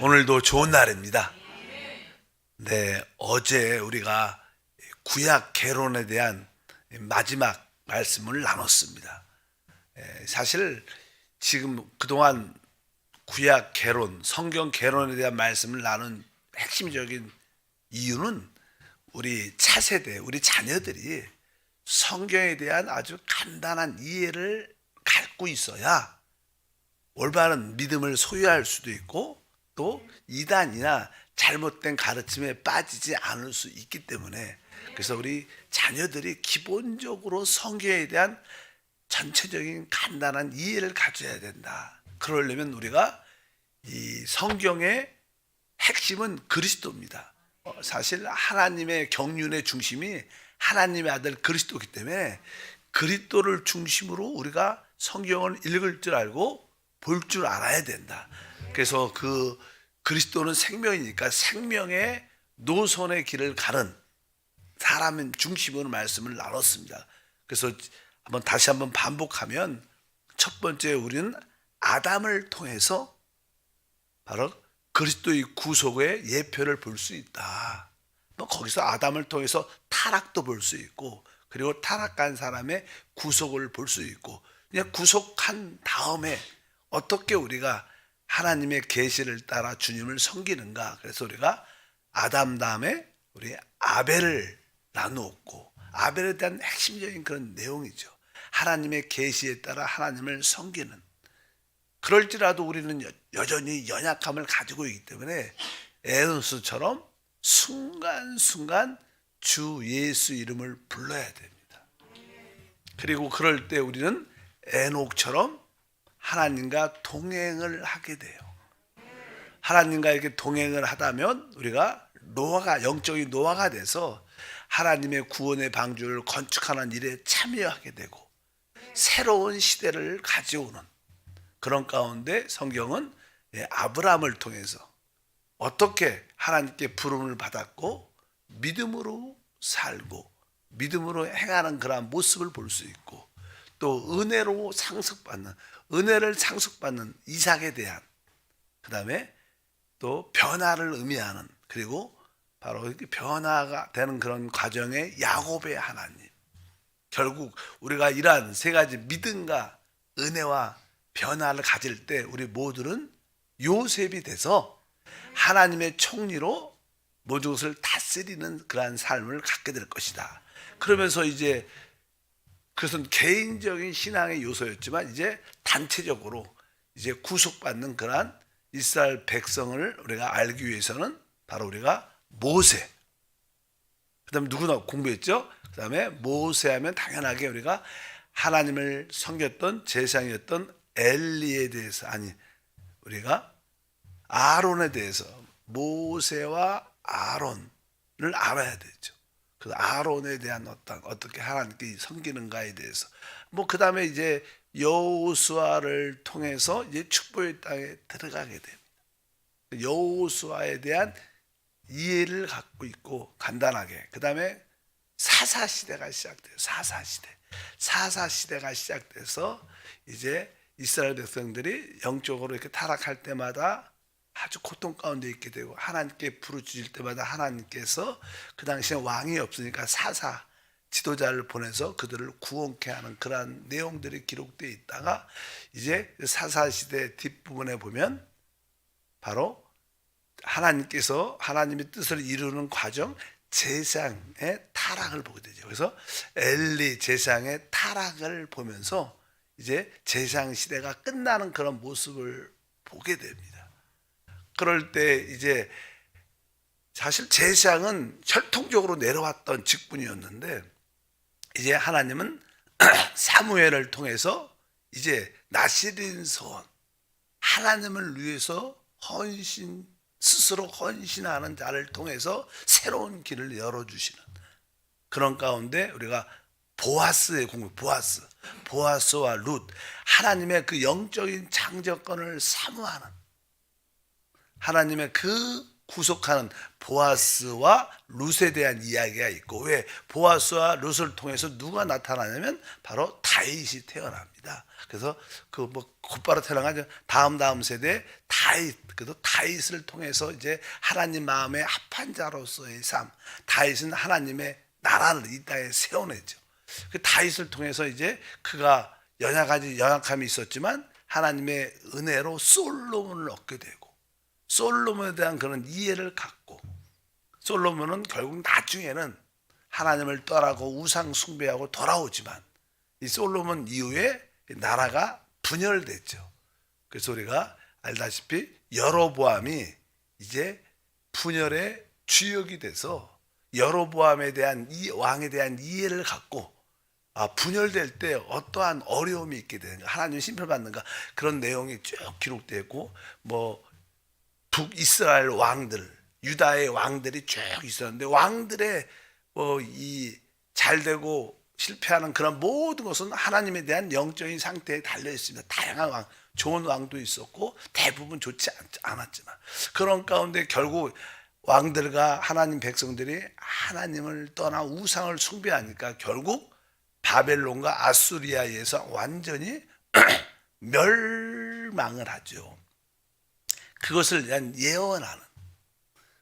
오늘도 좋은 날입니다. 네, 어제 우리가 구약 개론에 대한 마지막 말씀을 나눴습니다. 사실 지금 그동안 구약 개론, 성경 개론에 대한 말씀을 나눈 핵심적인 이유는 우리 차세대, 우리 자녀들이 성경에 대한 아주 간단한 이해를 갖고 있어야 올바른 믿음을 소유할 수도 있고 또 이단이나 잘못된 가르침에 빠지지 않을 수 있기 때문에, 그래서 우리 자녀들이 기본적으로 성경에 대한 전체적인 간단한 이해를 가져야 된다. 그러려면 우리가 이 성경의 핵심은 그리스도입니다. 사실 하나님의 경륜의 중심이 하나님의 아들 그리스도이기 때문에 그리스도를 중심으로 우리가 성경을 읽을 줄 알고 볼 줄 알아야 된다. 그래서 그 그리스도는 생명이니까 생명의 노선의 길을 가는 사람인 중심으로 말씀을 나눴습니다. 그래서 다시 한번 반복하면, 첫 번째 우리는 아담을 통해서 바로 그리스도의 구속의 예표를 볼 수 있다. 거기서 아담을 통해서 타락도 볼 수 있고, 그리고 타락한 사람의 구속을 볼 수 있고, 그냥 구속한 다음에 어떻게 우리가 하나님의 계시를 따라 주님을 섬기는가. 그래서 우리가 아담 다음에 우리 아벨을 나누었고, 아벨에 대한 핵심적인 그런 내용이죠. 하나님의 계시에 따라 하나님을 섬기는, 그럴지라도 우리는 여전히 연약함을 가지고 있기 때문에 에노스처럼 순간순간 주 예수 이름을 불러야 됩니다. 그리고 그럴 때 우리는 에녹처럼 하나님과 동행을 하게 돼요. 하나님과 이렇게 동행을 하다면 우리가 노아가, 영적인 노아가 돼서 하나님의 구원의 방주를 건축하는 일에 참여하게 되고 새로운 시대를 가져오는 그런 가운데, 성경은 아브라함을 통해서 어떻게 하나님께 부름을 받았고 믿음으로 살고 믿음으로 행하는 그런 모습을 볼 수 있고, 또 은혜로 상속받는, 은혜를 상속받는 이삭에 대한, 그 다음에 또 변화를 의미하는, 그리고 바로 이렇게 변화가 되는 그런 과정의 야곱의 하나님. 결국 우리가 이러한 세 가지 믿음과 은혜와 변화를 가질 때 우리 모두는 요셉이 돼서 하나님의 총리로 모든 것을 다스리는 그러한 삶을 갖게 될 것이다. 그러면서 이제, 그것은 개인적인 신앙의 요소였지만 이제 단체적으로 이제 구속받는 그러한 이스라엘 백성을 우리가 알기 위해서는 바로 우리가 모세, 그 다음에 누구나 공부했죠. 그 다음에 모세 하면 당연하게 우리가 하나님을 섬겼던 제사장이었던 엘리에 대해서, 아니 우리가 아론에 대해서, 모세와 아론을 알아야 되죠. 그 아론에 대한 어떻게 하나님께 섬기는가에 대해서, 그 다음에 이제 여호수아를 통해서 이제 축복의 땅에 들어가게 됩니다. 여호수아에 대한 이해를 갖고 있고 간단하게, 그 다음에 사사 시대가 시작돼요. 사사 시대가 시작돼서 이제 이스라엘 백성들이 영적으로 이렇게 타락할 때마다 아주 고통 가운데 있게 되고, 하나님께 부르짖을 때마다 하나님께서 그 당시에 왕이 없으니까 사사 지도자를 보내서 그들을 구원케 하는 그러한 내용들이 기록되어 있다가, 이제 사사 시대 뒷부분에 보면 바로 하나님께서 하나님의 뜻을 이루는 과정, 제사장의 타락을 보게 되죠. 그래서 엘리 제사장의 타락을 보면서 이제 제사장 시대가 끝나는 그런 모습을 보게 됩니다. 그럴 때 이제 사실 제사장은 혈통적으로 내려왔던 직분이었는데, 이제 하나님은 사무엘을 통해서 이제 나시린 소원, 하나님을 위해서 스스로 헌신하는 자를 통해서 새로운 길을 열어주시는 그런 가운데, 우리가 보아스의 공부, 보아스와 룻, 하나님의 그 영적인 창조권을 사모하는, 하나님의 그 구속하는 보아스와 룻에 대한 이야기가 있고, 왜 보아스와 룻을 통해서 누가 나타나냐면 바로 다윗이 태어납니다. 그래서 그 뭐 곧바로 태어난 다음 세대 다윗, 그래도 다윗을 통해서 이제 하나님 마음의 합한 자로서의 삶, 다윗은 하나님의 나라를 이 땅에 세워내죠. 그 다윗을 통해서 이제 그가 연약함이 있었지만 하나님의 은혜로 솔로몬을 얻게 되고, 솔로몬에 대한 그런 이해를 갖고, 솔로몬은 결국 나중에는 하나님을 떠나고 우상 숭배하고 돌아오지만 이 솔로몬 이후에 나라가 분열됐죠. 그래서 우리가 알다시피 여로보암이 이제 분열의 주역이 돼서 여로보암에 대한 이 왕에 대한 이해를 갖고, 분열될 때 어떠한 어려움이 있게 되는가, 하나님 심판받는가, 그런 내용이 쭉 기록되고, 뭐 북이스라엘 왕들, 유다의 왕들이 쭉 있었는데 왕들의 이 잘되고 실패하는 그런 모든 것은 하나님에 대한 영적인 상태에 달려 있습니다. 다양한 왕, 좋은 왕도 있었고 대부분 좋지 않았지만, 그런 가운데 결국 왕들과 하나님 백성들이 하나님을 떠나 우상을 숭배하니까 결국 바벨론과 아수리아에 의해서 완전히 멸망을 하죠. 그것을 예언하는,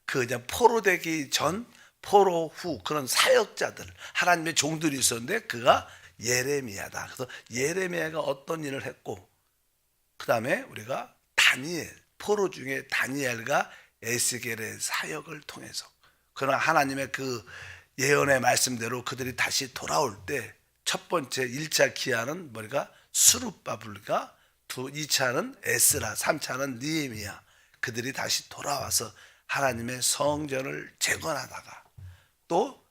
그냥 포로 되기 전, 포로 후 그런 사역자들, 하나님의 종들이 있었는데 그가 예레미야다. 그래서 예레미야가 어떤 일을 했고, 그 다음에 우리가 다니엘, 포로 중에 다니엘과 에스겔의 사역을 통해서, 그러나 하나님의 그 예언의 말씀대로 그들이 다시 돌아올 때 첫 번째 1차 기한은 뭐가 스룹바블과 2차는 에스라, 3차는 느헤미야, 그들이 다시 돌아와서 하나님의 성전을 재건하다가 또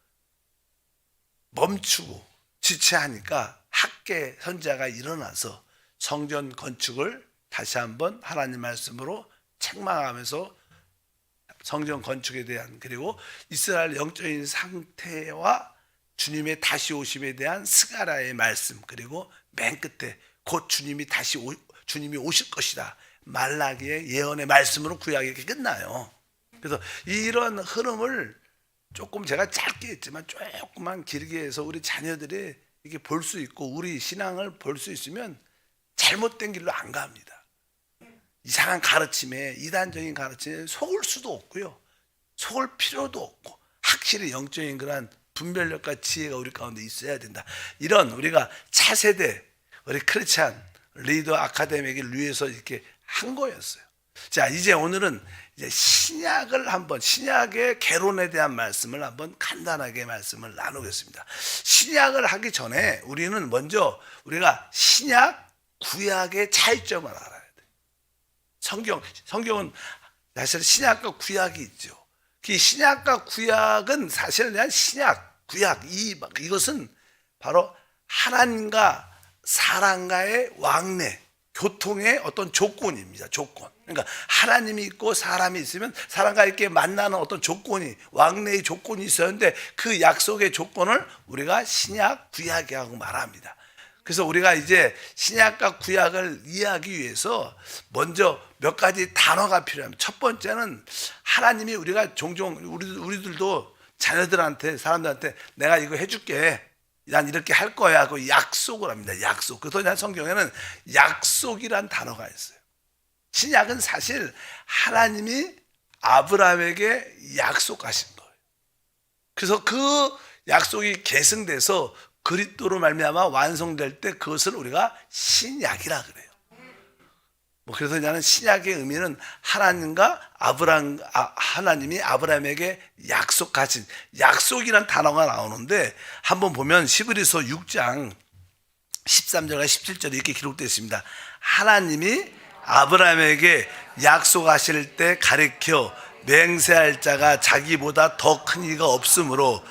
멈추고 지체하니까 학계 선자가 일어나서 성전 건축을 다시 한번 하나님 말씀으로 책망하면서 성전 건축에 대한, 그리고 이스라엘 영적인 상태와 주님의 다시 오심에 대한 스가랴의 말씀, 그리고 맨 끝에 곧 주님이 오실 것이다, 말라기의 예언의 말씀으로 구약이 이렇게 끝나요. 그래서 이런 흐름을 조금 제가 짧게 했지만 조금만 길게 해서 우리 자녀들이 이렇게 볼 수 있고 우리 신앙을 볼 수 있으면 잘못된 길로 안 갑니다. 이상한 가르침에, 이단적인 가르침에 속을 수도 없고요, 속을 필요도 없고, 확실히 영적인 그런 분별력과 지혜가 우리 가운데 있어야 된다. 이런 우리가 차세대 우리 크리스찬 리더 아카데미를 위해서 이렇게 한 거였어요. 자, 이제 오늘은 이제 신약의 개론에 대한 말씀을 한번 간단하게 말씀을 나누겠습니다. 신약을 하기 전에 우리는 먼저 우리가 신약, 구약의 차이점을 알아야 돼요. 성경은 사실 신약과 구약이 있죠. 그 신약과 구약은 사실은 그냥 신약, 구약, 이것은 바로 하나님과 사람과의 왕래, 교통의 어떤 조건입니다. 조건. 그러니까 하나님이 있고 사람이 있으면 사람과 이렇게 만나는 어떤 조건이, 왕래의 조건이 있었는데 그 약속의 조건을 우리가 신약, 구약이라고 말합니다. 그래서 우리가 이제 신약과 구약을 이해하기 위해서 먼저 몇 가지 단어가 필요합니다. 첫 번째는 하나님이, 우리가 종종 우리들도 자녀들한테, 사람들한테 내가 이거 해줄게, 난 이렇게 할 거야 하고 약속을 합니다. 약속. 그래서 성경에는 약속이란 단어가 있어요. 신약은 사실 하나님이 아브라함에게 약속하신 거예요. 그래서 그 약속이 계승돼서 그리스도로 말미암아 완성될 때 그것을 우리가 신약이라 그래요. 그래서 나는 신약의 의미는 하나님이 아브라함에게 약속하신, 약속이란 단어가 나오는데 한번 보면 히브리서 6장 13절과 17절에 이렇게 기록되어 있습니다. 하나님이 아브라함에게 약속하실 때 가리켜 맹세할 자가 자기보다 더 큰 이가 없으므로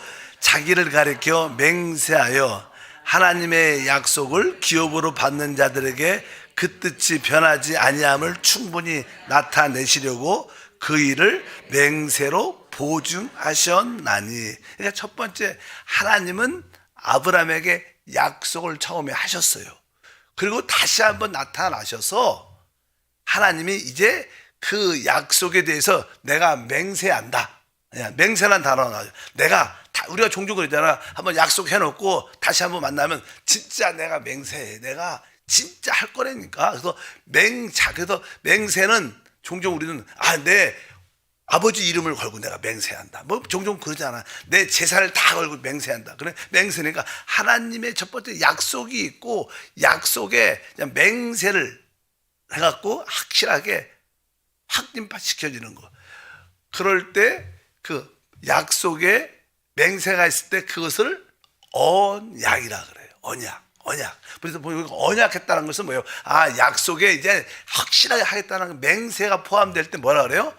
자기를 가리켜 맹세하여 하나님의 약속을 기업으로 받는 자들에게 그 뜻이 변하지 아니함을 충분히 나타내시려고 그 일을 맹세로 보증하셨나니. 그러니까 첫 번째, 하나님은 아브라함에게 약속을 처음에 하셨어요. 그리고 다시 한번 나타나셔서 하나님이 이제 그 약속에 대해서 내가 맹세한다. 맹세란 단어가 나와요. 우리가 종종 그러잖아. 한번 약속해놓고 다시 한번 만나면 진짜 내가 맹세해. 내가 진짜 할 거라니까. 그래서 그래서 맹세는 종종 우리는 내 아버지 이름을 걸고 내가 맹세한다. 뭐 종종 그러잖아. 내 재산을 다 걸고 맹세한다. 그래 맹세니까 하나님의 첫 번째 약속이 있고 약속에 그냥 맹세를 해갖고 확실하게 확립시켜지는 거. 그럴 때 그 약속에 맹세가 있을 때 그것을 언약이라 그래요. 언약. 그래서 언약했다는 것은 뭐예요? 약속에 이제 확실하게 하겠다는 맹세가 포함될 때 뭐라 그래요?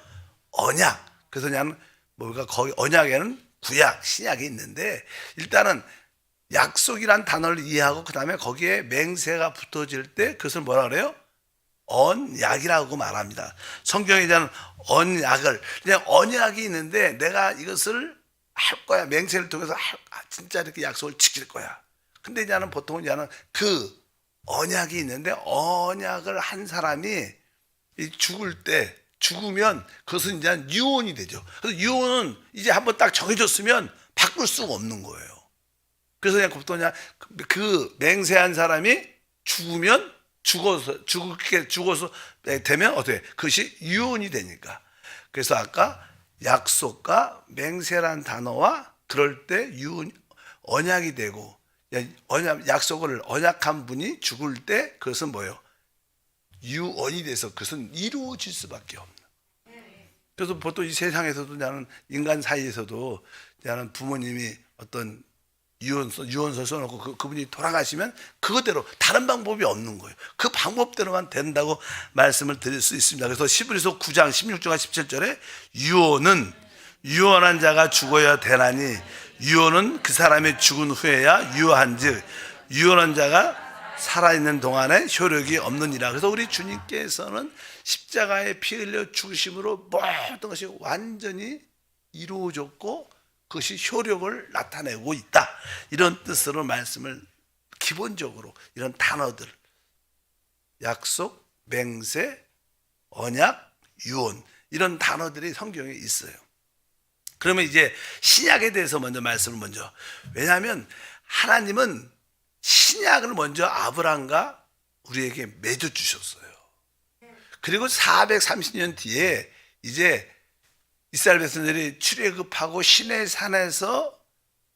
언약. 그래서 그냥 거기 언약에는 구약, 신약이 있는데 일단은 약속이란 단어를 이해하고 그 다음에 거기에 맹세가 붙어질 때 그것을 뭐라 그래요? 언약이라고 말합니다. 성경에 대한 언약을 그냥 언약이 있는데 내가 이것을 할 거야. 맹세를 통해서 진짜 이렇게 약속을 지킬 거야. 근데 이제는 보통은 그 언약이 있는데 언약을 한 사람이 죽으면 그것은 이제 유언이 되죠. 그래서 유언은 이제 한번 딱 정해졌으면 바꿀 수가 없는 거예요. 그래서 그냥 보통 그 맹세한 사람이 죽어서 되면 어떻게? 그것이 유언이 되니까. 그래서 아까 약속과 맹세란 단어와 그럴 때 언약이 되고 약속을 언약한 분이 죽을 때 그것은 뭐예요? 유언이 돼서 그것은 이루어질 수밖에 없는. 그래서 보통 이 세상에서도 나는 인간 사이에서도 나는 부모님이 어떤 유언서 써놓고 그분이 돌아가시면 그것대로 다른 방법이 없는 거예요. 그 방법대로만 된다고 말씀을 드릴 수 있습니다. 그래서 히브리서 9장 16절과 17절에 유언한 자가 죽어야 되나니 유언은 그 사람이 죽은 후에야 유효한즉 유언한 자가 살아있는 동안에 효력이 없느니라. 그래서 우리 주님께서는 십자가에 피 흘려 죽으심으로 모든 것이 완전히 이루어졌고 그것이 효력을 나타내고 있다. 이런 뜻으로 말씀을 기본적으로 이런 단어들 약속, 맹세, 언약, 유언 이런 단어들이 성경에 있어요. 그러면 이제 신약에 대해서 말씀을 왜냐하면 하나님은 신약을 먼저 아브라함과 우리에게 맺어주셨어요. 그리고 430년 뒤에 이제 이스라엘 백성들이 출애굽하고 시내 산에서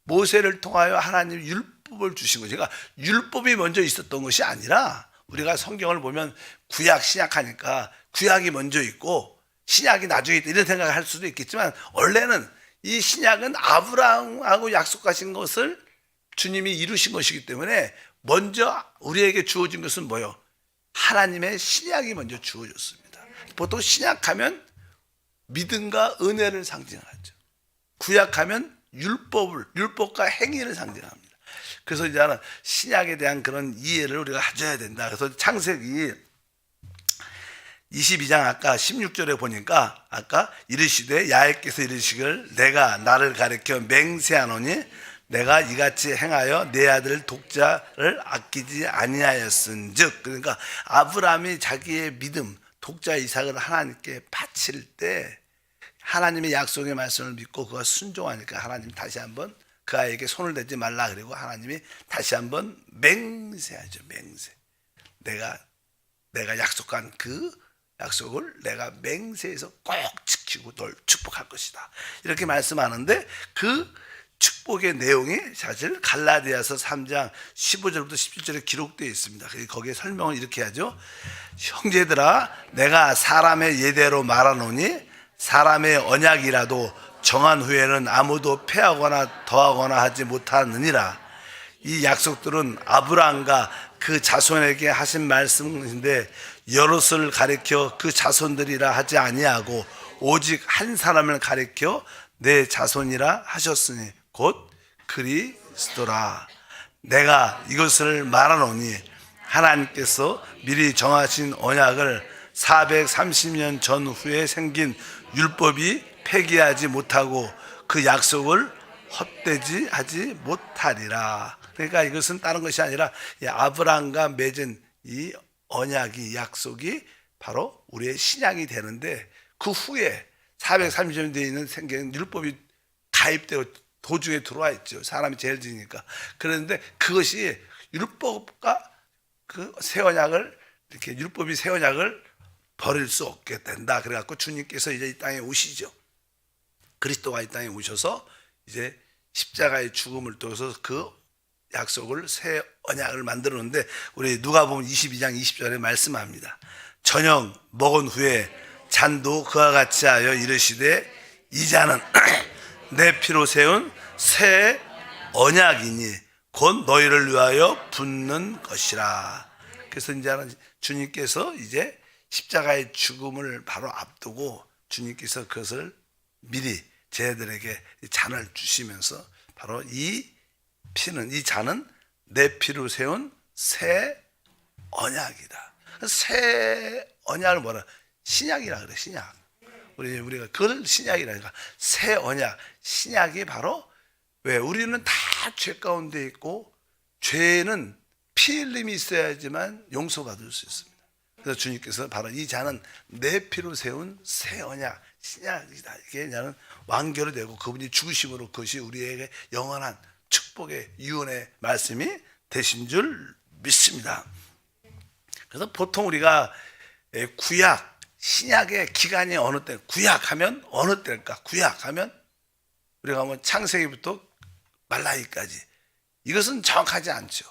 모세를 통하여 하나님 율법을 주신 거죠. 그러니까 율법이 먼저 있었던 것이 아니라 우리가 성경을 보면 구약, 신약 하니까 구약이 먼저 있고 신약이 나중에 있다 이런 생각을 할 수도 있겠지만 원래는 이 신약은 아브라함하고 약속하신 것을 주님이 이루신 것이기 때문에 먼저 우리에게 주어진 것은 뭐예요? 하나님의 신약이 먼저 주어졌습니다. 보통 신약하면 믿음과 은혜를 상징하죠. 구약하면 율법과 행위를 상징합니다. 그래서 이제 신약에 대한 그런 이해를 우리가 가져야 된다. 그래서 창세기 22장 아까 16절에 보니까 아까 이르시되 야훼께서 이르시기를 내가 나를 가리켜 맹세하노니 내가 이같이 행하여 내 아들 독자를 아끼지 아니하였은즉 그러니까 아브라함이 자기의 믿음 독자 이삭을 하나님께 바칠 때 하나님의 약속의 말씀을 믿고 그가 순종하니까 하나님 다시 한번 그 아이에게 손을 대지 말라 그리고 하나님이 다시 한번 맹세하죠. 맹세. 내가 약속한 그 약속을 내가 맹세해서 꼭 지키고 널 축복할 것이다. 이렇게 말씀하는데 그 축복의 내용이 사실 갈라디아서 3장 15절부터 17절에 기록되어 있습니다. 거기에 설명을 이렇게 하죠. 형제들아 내가 사람의 예대로 말하노니 사람의 언약이라도 정한 후에는 아무도 패하거나 더하거나 하지 못하느니라. 이 약속들은 아브라함과 그 자손에게 하신 말씀인데 여럿을 가리켜 그 자손들이라 하지 아니하고 오직 한 사람을 가리켜 내 자손이라 하셨으니 곧 그리스도라. 내가 이것을 말하노니 하나님께서 미리 정하신 언약을 430년 전후에 생긴 율법이 폐기하지 못하고 그 약속을 헛되지 하지 못하리라. 그러니까 이것은 다른 것이 아니라 아브라함과 맺은 이 언약이 약속이 바로 우리의 신약이 되는데, 그 후에 430년 되어 있는 생긴 율법이 가입되고 도중에 들어와 있죠. 사람이 죄를 지니까. 그런데 그것이 율법과 그 새 언약을, 이렇게 율법이 새 언약을 버릴 수 없게 된다. 그래갖고 주님께서 이제 이 땅에 오시죠. 그리스도가 이 땅에 오셔서 이제 십자가의 죽음을 통해서 그 약속을, 새 언약을 만들었는데, 우리 누가복음 22장 20절에 말씀합니다. 저녁 먹은 후에 잔도 그와 같이 하여 이르시되 이 잔은 내 피로 세운 새 언약이니 곧 너희를 위하여 붓는 것이라. 그래서 이제는 주님께서 이제 십자가의 죽음을 바로 앞두고 주님께서 그것을 미리 제자들에게 잔을 주시면서 바로 이 피는, 이 잔은 내 피로 세운 새 언약이다. 새 언약을 뭐라? 신약이라 그래, 신약. 우리가 그걸 신약이라 그러니까 새 언약, 신약이 바로, 왜? 우리는 다 죄 가운데 있고 죄는 피 흘림이 있어야지만 용서받을 수 있습니다. 그래서 주님께서 바로 이 잔은 내 피로 세운 새 언약, 신약이다. 이게 나는 완결이 되고 그분이 죽으심으로 그것이 우리에게 영원한 축복의 유언의 말씀이 되신 줄 믿습니다. 그래서 보통 우리가 구약, 신약의 기간이 어느 때, 구약하면 어느 때일까? 구약하면 우리가 뭐 창세기부터 말라기까지, 이것은 정확하지 않죠.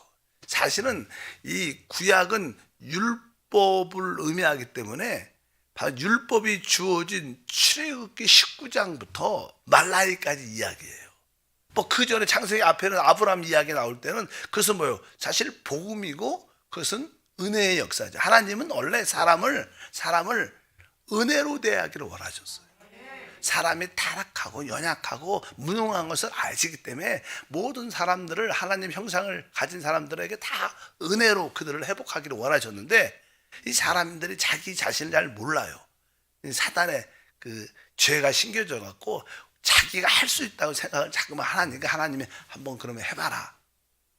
사실은 이 구약은 율법을 의미하기 때문에 바로 율법이 주어진 출애굽기 19장부터 말라기까지 이야기예요. 뭐 그 전에 창세기 앞에는 아브라함 이야기 나올 때는 그것은 뭐예요? 사실 복음이고 그것은 은혜의 역사죠. 하나님은 원래 사람을 은혜로 대하기를 원하셨어요. 사람이 타락하고 연약하고 무능한 것을 아시기 때문에 모든 사람들을, 하나님 형상을 가진 사람들에게 다 은혜로 그들을 회복하기를 원하셨는데, 이 사람들이 자기 자신을 잘 몰라요. 사단의 그 죄가 심겨져 갖고 자기가 할 수 있다고 생각을 자꾸만 하나님이 한번 그러면 해봐라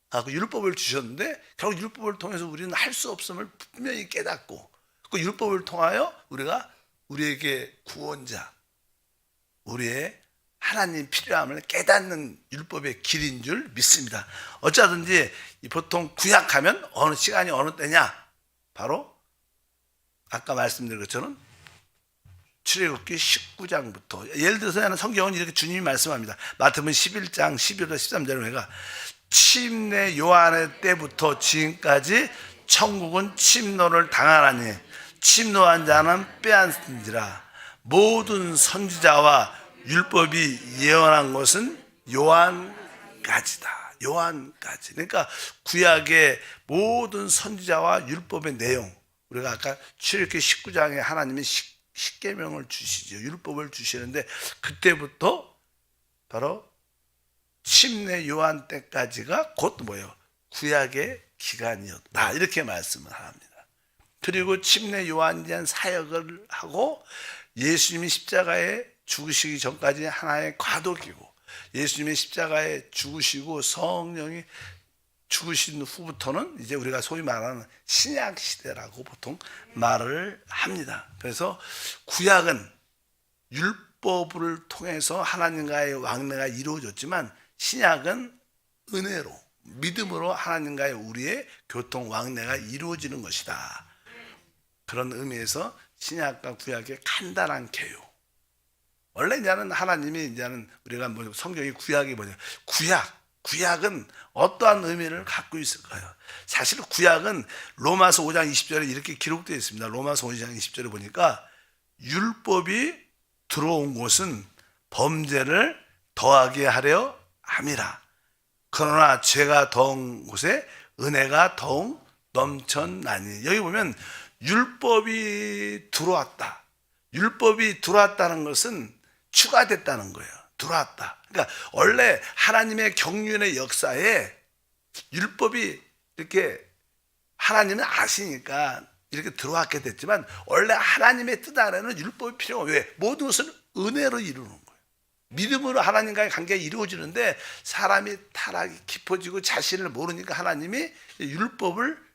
하고 율법을 주셨는데, 결국 율법을 통해서 우리는 할 수 없음을 분명히 깨닫고, 그 율법을 통하여 우리가 우리에게 구원자, 우리의 하나님 필요함을 깨닫는 율법의 길인 줄 믿습니다. 어쩌든지 보통 구약하면 어느 시간이 어느 때냐? 바로 아까 말씀드린 것처럼 출애굽기 19장부터. 예를 들어서 성경은 이렇게 주님이 말씀합니다. 마태복음 11장 11절 13절에 내가 침례 요한의 때부터 지금까지 천국은 침노를 당하나니 침노한 자는 빼앗은지라. 모든 선지자와 율법이 예언한 것은 요한까지다. 요한까지. 그러니까 구약의 모든 선지자와 율법의 내용, 우리가 아까 출애굽기 19장에 하나님이 십계명을 주시죠. 율법을 주시는데 그때부터 바로 침례 요한 때까지가 곧 뭐예요? 구약의 기간이었다. 이렇게 말씀을 합니다. 그리고 침례 요한에 대한 사역을 하고 예수님이 십자가에 죽으시기 전까지 하나의 과도기고, 예수님이 십자가에 죽으시고 성령이 죽으신 후부터는 이제 우리가 소위 말하는 신약 시대라고 보통 말을 합니다. 그래서 구약은 율법을 통해서 하나님과의 왕래가 이루어졌지만, 신약은 은혜로, 믿음으로 하나님과의 우리의 교통 왕래가 이루어지는 것이다. 그런 의미에서 신약과 구약의 간단한 개요. 원래 이제는 하나님이, 이제는 우리가 뭐 성경이 구약이 뭐냐? 구약은 어떠한 의미를 갖고 있을까요? 사실 구약은 로마서 5장 20절에 이렇게 기록되어 있습니다. 로마서 5장 20절에 보니까 율법이 들어온 곳은 범죄를 더하게 하려 함이라. 그러나 죄가 더한 곳에 은혜가 더욱 넘쳤나니. 여기 보면 율법이 들어왔다. 율법이 들어왔다는 것은 추가됐다는 거예요. 들어왔다. 그러니까 원래 하나님의 경륜의 역사에 율법이 이렇게, 하나님은 아시니까 이렇게 들어왔게 됐지만, 원래 하나님의 뜻 안에는 율법이 필요가, 왜? 모든 것을 은혜로 이루는 거예요. 믿음으로 하나님과의 관계가 이루어지는데, 사람이 타락이 깊어지고 자신을 모르니까 하나님이 율법을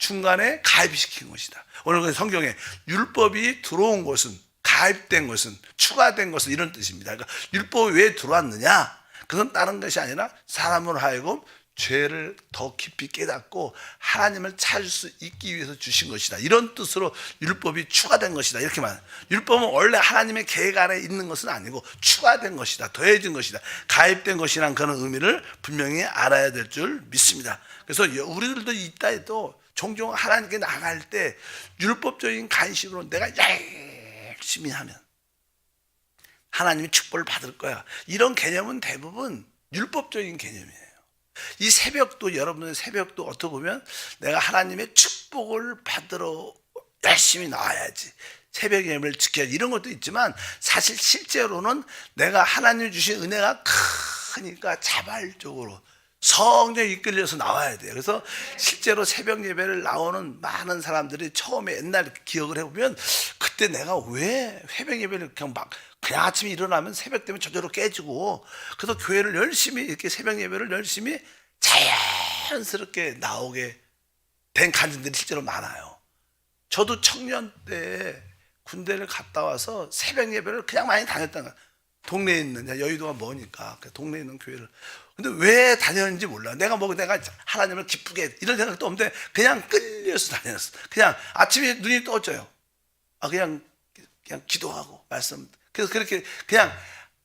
중간에 가입시킨 것이다. 오늘 성경에 율법이 들어온 것은, 가입된 것은, 추가된 것은 이런 뜻입니다. 그러니까 율법이 왜 들어왔느냐? 그건 다른 것이 아니라 사람으로 하여금 죄를 더 깊이 깨닫고 하나님을 찾을 수 있기 위해서 주신 것이다. 이런 뜻으로 율법이 추가된 것이다. 이렇게 말해요. 율법은 원래 하나님의 계획 안에 있는 것은 아니고 추가된 것이다. 더해진 것이다. 가입된 것이란 그런 의미를 분명히 알아야 될 줄 믿습니다. 그래서 우리들도 이따 해도 종종 하나님께 나갈 때 율법적인 간식으로 내가 열심히 하면 하나님이 축복을 받을 거야. 이런 개념은 대부분 율법적인 개념이에요. 이 새벽도, 여러분의 새벽도 어떻게 보면 내가 하나님의 축복을 받으러 열심히 나와야지, 새벽 예배를 지켜야지, 이런 것도 있지만 사실 실제로는 내가 하나님 주신 은혜가 크니까 자발적으로 성령에 이끌려서 나와야 돼요. 그래서 실제로 새벽 예배를 나오는 많은 사람들이 처음에 옛날 기억을 해보면 그때 내가 왜 새벽 예배를 그냥 아침에 일어나면 새벽 되면 저절로 깨지고, 그래서 교회를 열심히 이렇게 새벽 예배를 열심히 자연스럽게 나오게 된 간증들이 실제로 많아요. 저도 청년 때 군대를 갔다 와서 새벽 예배를 그냥 많이 다녔던 거예요. 동네에 있는, 여의도가 머니까 동네에 있는 교회를. 근데 왜 다녔는지 몰라. 내가 하나님을 기쁘게 이런 생각도 없는데 그냥 끌려서 다녔어. 그냥 아침에 눈이 떠져요. 그냥 기도하고 말씀. 그래서 그렇게 그냥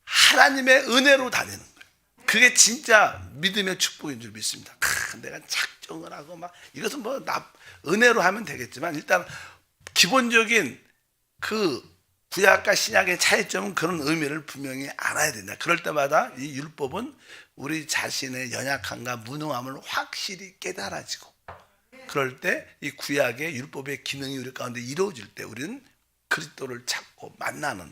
하나님의 은혜로 다니는 거예요. 그게 진짜 믿음의 축복인 줄 믿습니다. 내가 작정을 하고 이것은 은혜로 하면 되겠지만 일단 기본적인 그 구약과 신약의 차이점은 그런 의미를 분명히 알아야 된다. 그럴 때마다 이 율법은 우리 자신의 연약함과 무능함을 확실히 깨달아지고, 그럴 때 이 구약의 율법의 기능이 우리 가운데 이루어질 때 우리는 그리스도를 찾고 만나는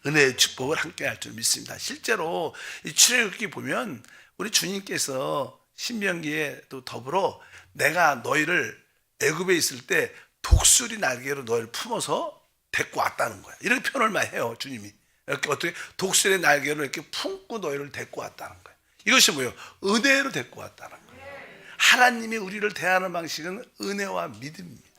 은혜의 축복을 함께 할 줄 믿습니다. 실제로 이 출애굽기 보면 우리 주님께서 신명기에 또 더불어 내가 너희를 애굽에 있을 때 독수리 날개로 너희를 품어서 데리고 왔다는 거야. 이렇게 표현을 많이 해요, 주님이. 이렇게 어떻게 독수리 날개로 이렇게 품고 너희를 데리고 왔다는 거야. 이것이 뭐예요? 은혜로 데리고 왔다는 거예요. 하나님이 우리를 대하는 방식은 은혜와 믿음입니다.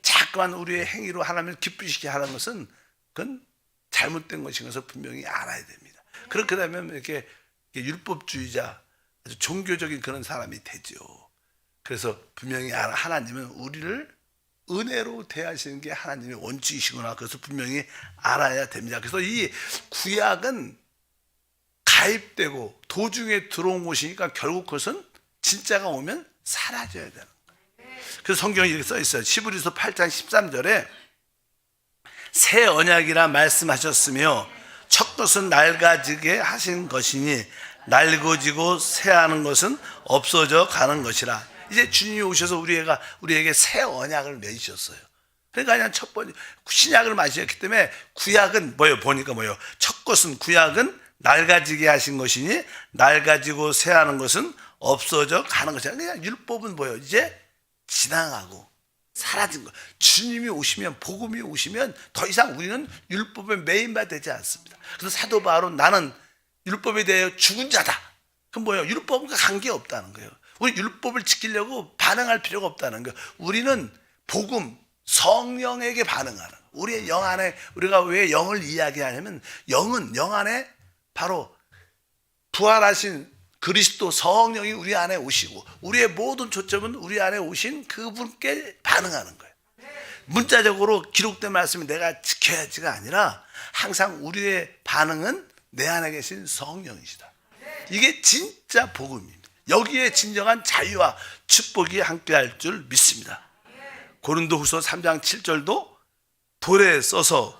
자꾸만 우리의 행위로 하나님을 기쁘시게 하는 것은 그건 잘못된 것인 것을 분명히 알아야 됩니다. 그렇게 되면 이렇게 율법주의자, 아주 종교적인 그런 사람이 되죠. 그래서 분명히 하나님은 우리를 은혜로 대하시는 게 하나님의 원칙이시구나, 그것을 분명히 알아야 됩니다. 그래서 이 구약은 가입되고 도중에 들어온 것이니까 결국 그것은 진짜가 오면 사라져야 되는 거예요. 그래서 성경에 이렇게 써 있어요. 히브리서 8장 13절에 새 언약이라 말씀하셨으며 첫 것은 낡아지게 하신 것이니 낡아지고 새하는 것은 없어져 가는 것이라. 이제 주님이 오셔서 우리에게 새 언약을 맺으셨어요. 그러니까 그냥 첫 번째 신약을 마셨기 때문에 구약은 보니까 첫 것은 구약은 낡아지게 하신 것이니 낡아지고 새하는 것은 없어져 가는 것이라. 그냥 율법은 이제 지나가고 사라진 거. 주님이 오시면, 복음이 오시면 더 이상 우리는 율법에 매인바 되지 않습니다. 그래서 사도 바울은 나는 율법에 대해 죽은 자다. 그럼 율법과 관계없다는 거예요. 우리 율법을 지키려고 반응할 필요가 없다는 거예요. 우리는 복음, 성령에게 반응하는, 우리의 영 안에, 우리가 왜 영을 이야기하냐면 영은 영 안에 바로 부활하신 그리스도 성령이 우리 안에 오시고 우리의 모든 초점은 우리 안에 오신 그분께 반응하는 거예요. 문자적으로 기록된 말씀이 내가 지켜야지가 아니라 항상 우리의 반응은 내 안에 계신 성령이시다. 이게 진짜 복음입니다. 여기에 진정한 자유와 축복이 함께할 줄 믿습니다. 고린도후서 3장 7절도 돌에 써서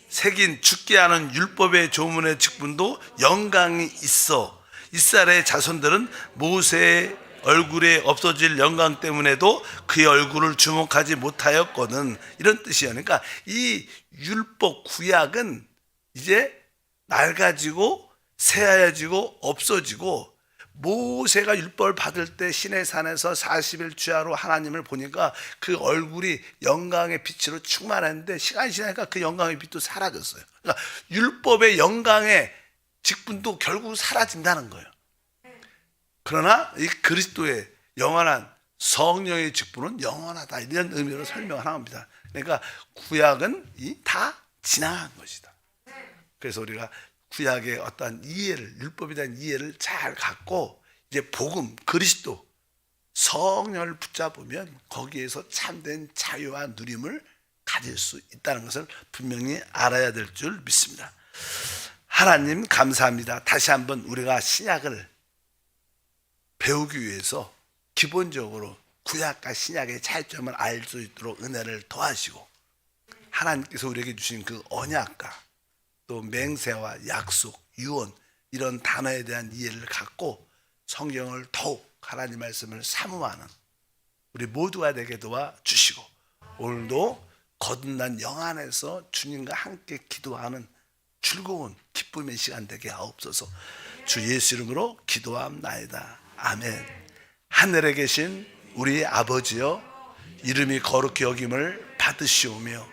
새긴 죽게 하는 율법의 조문의 직분도 영광이 있어 이스라엘의 자손들은 모세의 얼굴에 없어질 영광 때문에도 그의 얼굴을 주목하지 못하였거든. 이런 뜻이에요. 그러니까 이 율법 구약은 이제 낡아지고 새하얘지고 없어지고, 모세가 율법을 받을 때 시내산에서 40일 주야로 하나님을 보니까 그 얼굴이 영광의 빛으로 충만했는데 시간이 지나니까 그 영광의 빛도 사라졌어요. 그러니까 율법의 영광의 직분도 결국 사라진다는 거예요. 그러나 이 그리스도의 영원한 성령의 직분은 영원하다, 이런 의미로 설명을 합니다. 그러니까 구약은 다 지나간 것이다. 그래서 우리가 구약의 어떠한 이해를, 율법에 대한 이해를 잘 갖고 이제 복음, 그리스도, 성령을 붙잡으면 거기에서 참된 자유와 누림을 가질 수 있다는 것을 분명히 알아야 될 줄 믿습니다. 하나님 감사합니다. 다시 한번 우리가 신약을 배우기 위해서 기본적으로 구약과 신약의 차이점을 알 수 있도록 은혜를 더하시고, 하나님께서 우리에게 주신 그 언약과 또 맹세와 약속, 유언, 이런 단어에 대한 이해를 갖고 성경을 더욱 하나님 말씀을 사모하는 우리 모두가 되게 도와주시고, 오늘도 거듭난 영 안에서 주님과 함께 기도하는 즐거운 기쁨의 시간 되게 하옵소서. 주 예수 이름으로 기도함나이다. 아멘. 하늘에 계신 우리 아버지여, 이름이 거룩히 여김을 받으시오며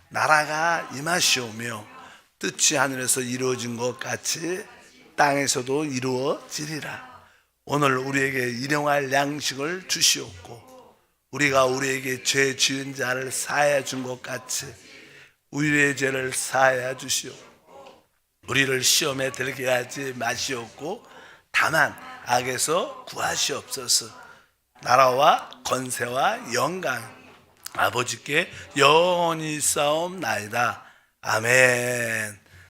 나라가 임하시오며 뜻이 하늘에서 이루어진 것 같이 땅에서도 이루어지리라. 오늘 우리에게 일용할 양식을 주시옵고, 우리가 우리에게 죄 지은 자를 사하여 준 것 같이 우리의 죄를 사하여 주시옵고, 우리를 시험에 들게 하지 마시옵고 다만 악에서 구하시옵소서. 나라와 권세와 영광 아버지께 영원히 싸움나이다. 아멘.